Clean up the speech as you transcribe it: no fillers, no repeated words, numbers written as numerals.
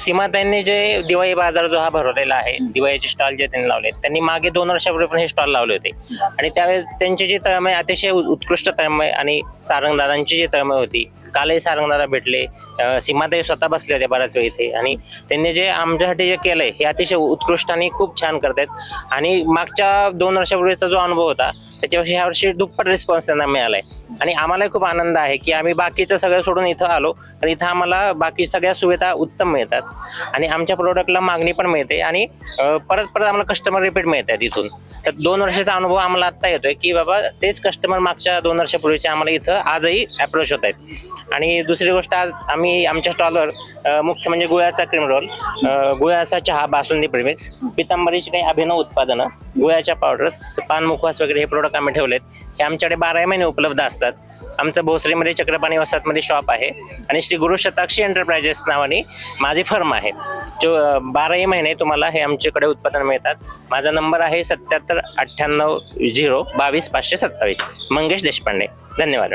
सीमाताईंनी जे दिवाळी बाजार जो हा भरवलेला आहे, दिवाळीचे स्टॉल जे त्यांनी लावले, त्यांनी मागे 2 वर्षापूर्वी पण हे स्टॉल लावले होते आणि त्यावेळेस त्यांची जी तळमळ अतिशय उत्कृष्ट तळमळ आणि सारंगदादांची जी तळमळ होती, कालही सारंगदादा भेटले, सीमाताई स्वतः बसले होते बऱ्याच वेळ इथे आणि त्यांनी जे आमच्यासाठी जे केलंय हे अतिशय उत्कृष्ट आणि खूप छान करतायत आणि मागच्या 2 वर्षापूर्वीचा जो अनुभव होता त्याच्यापेक्षा ह्या वर्षी दुप्पट रिस्पॉन्स त्यांना मिळालाय आणि आम्हालाही खूप आनंद आहे की आम्ही बाकीचं सगळं सोडून इथं आलो तर इथं आम्हाला बाकी सगळ्या सुविधा उत्तम मिळतात आणि आमच्या प्रोडक्टला मागणी पण मिळते आणि परत परत आम्हाला कस्टमर रिपीट मिळतात इथून. तर 2 वर्षाचा अनुभव आम्हाला आत्ता येतोय की बाबा तेच कस्टमर मागच्या 2 वर्षापूर्वीचे आम्हाला इथं आजही अप्रोच होत आहेत. आणि दुसरी गोष्ट, आज आम्ही आमच्या स्टॉलवर मुख्य म्हणजे गुळाचा क्रीम रोल, गुळाचा चहा, बासुंदी प्रेमिक्स, पितांबरीची काही अभिनव उत्पादनं, गुळाच्या पावडर्स, पान मुखवास वगैरे हे प्रोडक्ट आम्ही ठेवलेत. हे आमच्याकडे 12 महिने उपलब्ध असतात. आमचं भोसरीमध्ये चक्रपाणी वसाहतमध्ये शॉप आहे आणि श्री गुरु शताक्षी एंटरप्राइजेस नावाने माझी फर्म आहे, जो 12 महिने तुम्हाला हे आमच्याकडे उत्पादन मिळतात. माझा नंबर आहे 77 98 0 22 527. मंगेश देशपांडे. धन्यवाद.